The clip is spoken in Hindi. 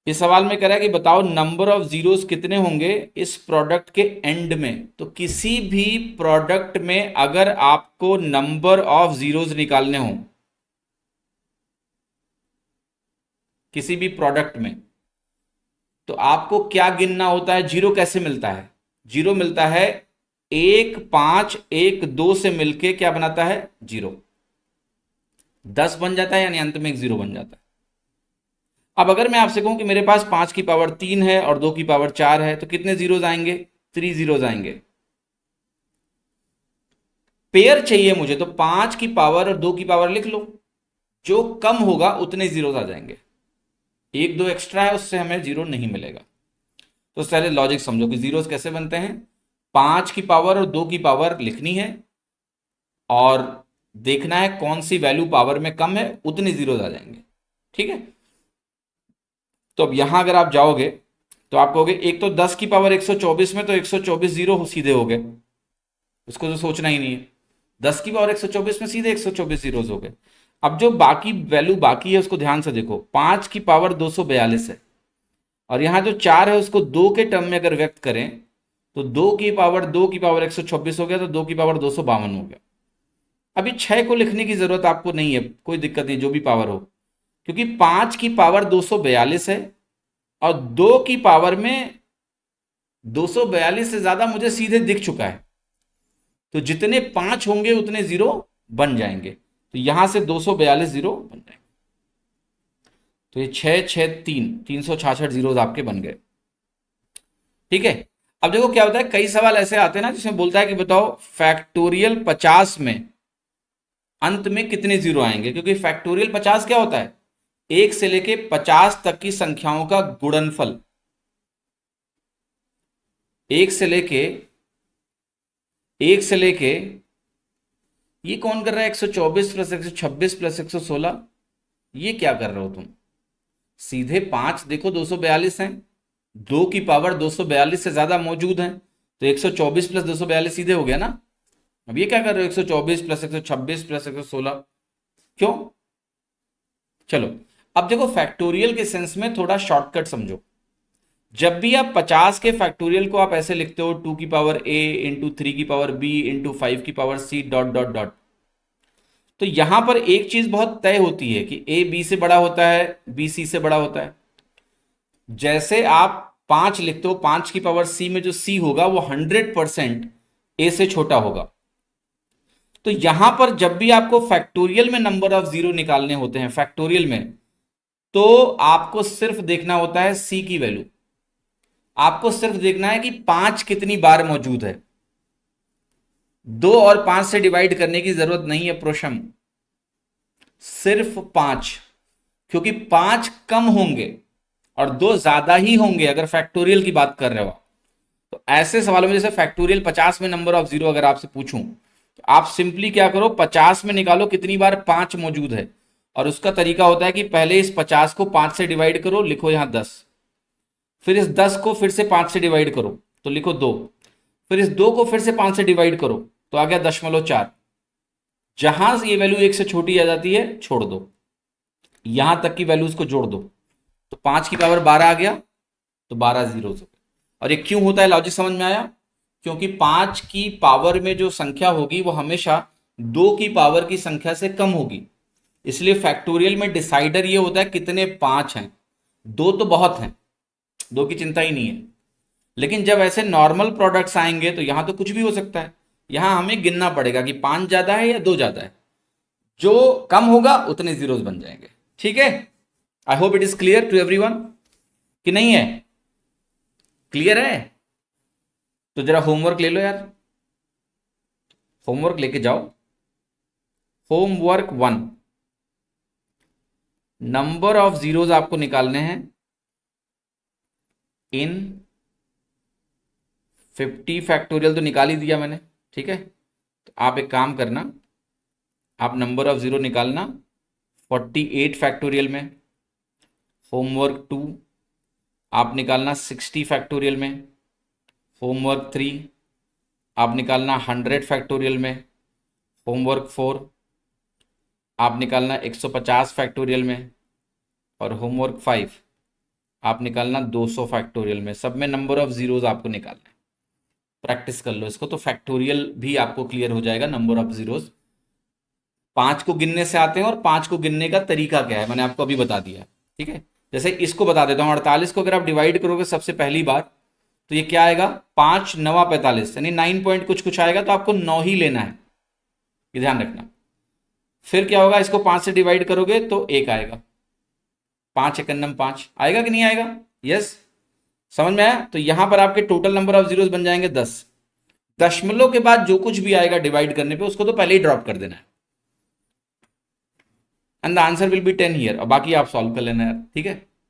इस सवाल में कह रहा है कि बताओ नंबर ऑफ जीरोस कितने होंगे इस प्रोडक्ट के एंड में। तो किसी भी प्रोडक्ट में अगर आपको नंबर ऑफ जीरोस निकालने हो, किसी भी प्रोडक्ट में, तो आपको क्या गिनना होता है? जीरो कैसे मिलता है? जीरो मिलता है 1 5 1 2 से मिलके क्या बनाता है? जीरो। 10 बन जाता है, यानी अंत में एक जीरो बन जाता है। अब अगर मैं आपसे कहूं कि मेरे पास 5 की पावर 3 है और 2 की पावर 4 है, तो कितने जीरोज आएंगे? 3 जीरोज आएंगे। पेयर चाहिए मुझे, तो 5 की पावर और 2 की पावर लिख लो। जो कम होगा उतने जीरोज आ जाएंगे। 1 2 एक्स्ट्रा है, उससे हमें जीरो नहीं मिलेगा। तो पहले लॉजिक समझो कि जीरोस कैसे बनते हैं। 5 की पावर और 2 की पावर लिखनी है और देखना है कौन सी वैल्यू पावर में कम है, उतने जीरोस आ जाएंगे। ठीक है। तो अब यहां अगर आप जाओगे तो आप कहोगे एक तो 10 की पावर 124 में तो 124 जीरो सीधे हो गए, उसको तो सोचना ही नहीं है। 10 की पावर 124 में सीधे 124 जीरोस हो गए। अब जो बाकी वैल्यू बाकी है उसको ध्यान से देखो। 5 की पावर 242 है और यहां जो 4 है उसको 2 के टर्म में अगर व्यक्त करें तो 2 की पावर 126 हो गया, तो 2 की पावर 252 हो गया। अभी 6 को लिखने की जरूरत आपको नहीं है, कोई दिक्कत नहीं, जो भी पावर हो, क्योंकि 5 की पावर 242 है और 2 की पावर में 242 से ज्यादा मुझे सीधे दिख चुका है। तो जितने 5 होंगे उतने जीरो बन जाएंगे। तो यहां से 242 जीरो बन जाएंगे। तो ये 366 जीरोज आपके बन गए। ठीक है। अब देखो क्या होता है, कई सवाल ऐसे आते हैं ना जिसमें बोलता है कि बताओ फैक्टोरियल 50 में अंत में कितने जीरो आएंगे। क्योंकि फैक्टोरियल 50 क्या होता है? 1 से लेके 50 तक की संख्याओं का गुणनफल। 1 से लेके एक से लेके ये कौन कर रहा है? 124 प्लस 126 प्लस 116। ये क्या कर रहे हो तुम? सीधे 5 देखो 242 हैं, 2 की पावर 242 से ज्यादा मौजूद हैं, तो 124 प्लस 242 सीधे हो गया ना। अब ये क्या कर रहे हो? 124 प्लस 126 प्लस 116। क्यों? चलो, अब देखो फैक्टोरियल के सेंस में थोड़ा शॉर्टकट समझो। जब भी आप 50 के फैक्टोरियल को आप ऐसे लिखते हो 2 की पावर a इंटू 3 की पावर b इंटू 5 की power c dot dot dot, तो यहां पर एक चीज बहुत तय होती है कि a b से बड़ा होता है, b c से बड़ा होता है। जैसे आप 5 लिखते हो, 5 की पावर c में जो c होगा वो 100% a से छोटा होगा। तो यहां पर जब भी आपको फैक्टोरियल में नंबर ऑफ जीरो निकालने होते हैं, फैक्टोरियल में, तो आपको सिर्फ देखना होता है c की वैल्यू। आपको सिर्फ देखना है कि 5 कितनी बार मौजूद है। 2 और 5 से डिवाइड करने की जरूरत नहीं है प्रोशम, सिर्फ 5। क्योंकि 5 कम होंगे और 2 ज्यादा ही होंगे अगर फैक्टोरियल की बात कर रहे हो। तो ऐसे सवालों में जैसे फैक्टोरियल 50 में नंबर ऑफ जीरो अगर आपसे पूछूं, तो आप सिंपली क्या करो, 50 में निकालो कितनी बार 5 मौजूद है। और उसका तरीका होता है कि पहले इस 50 को 5 से डिवाइड करो, लिखो यहां 10। फिर इस 10 को फिर से 5 से डिवाइड करो तो लिखो 2। फिर इस 2 को फिर से 5 से डिवाइड करो तो आ गया 0.4। जहां से ये वैल्यू 1 से छोटी आ जाती है छोड़ दो, यहां तक की वैल्यूज को जोड़ दो, तो 5 की पावर 12 आ गया, तो 12 जीरो हो गए। और ये क्यों होता है, लॉजिक समझ में आया? क्योंकि 5 की पावर में जो संख्या होगी वो हमेशा 2 की पावर की संख्या से कम होगी। इसलिए फैक्टोरियल में डिसाइडर ये होता है कितने 5 हैं। 2 तो बहुत हैं, 2 की चिंता ही नहीं है। लेकिन जब ऐसे नॉर्मल प्रोडक्ट्स आएंगे तो यहां तो कुछ भी हो सकता है। यहां हमें गिनना पड़ेगा कि 5 ज्यादा है या 2 ज्यादा है। जो कम होगा उतने जीरोस बन जाएंगे। ठीक है। I hope it is clear to everyone, कि नहीं है? क्लियर है? तो जरा होमवर्क ले लो यार, होमवर्क लेके जाओ। होमवर्क 1, नंबर ऑफ जीरोस आपको निकालने हैं इन 50 फैक्टोरियल, तो निकाल ही दिया मैंने। ठीक है। तो आप एक काम करना, आप नंबर ऑफ जीरो निकालना 48 फैक्टोरियल में। होमवर्क 2, आप निकालना 60 फैक्टोरियल में। होमवर्क 3, आप निकालना 100 फैक्टोरियल में। होमवर्क 4, आप निकालना 150 फैक्टोरियल में। और होमवर्क 5, आप निकालना 200 फैक्टोरियल में, सब में नंबर ऑफ जीरोस आपको निकालना है। प्रैक्टिस कर लो इसको तो फैक्टोरियल भी आपको क्लियर हो जाएगा। नंबर ऑफ जीरोस 5 को गिनने से आते हैं और 5 को गिनने का तरीका क्या है मैंने आपको अभी बता दिया है। ठीक है, जैसे इसको बता देता हूं, 48 को अगर आप डिवाइड करोगे सबसे पहली बार तो ये क्या आएगा, 5 9 45 यानी 9 पॉइंट कुछ कुछ आएगा, तो आपको 9 ही लेना है, ये ध्यान रखना। फिर क्या होगा, इसको 5 से डिवाइड करोगे तो 1 आएगा, 5 एकन्नम 5 आएगा कि नहीं आएगा? यस, समझ में आया? तो यहां पर आपके टोटल नंबर ऑफ जीरोस बन जाएंगे 10। दशमलव के बाद जो कुछ भी आएगा डिवाइड करने पे उसको तो पहले ही ड्रॉप कर देना है, and the answer will be 10 here, और बाकी आप सॉल्व कर लेना यार। ठीक है,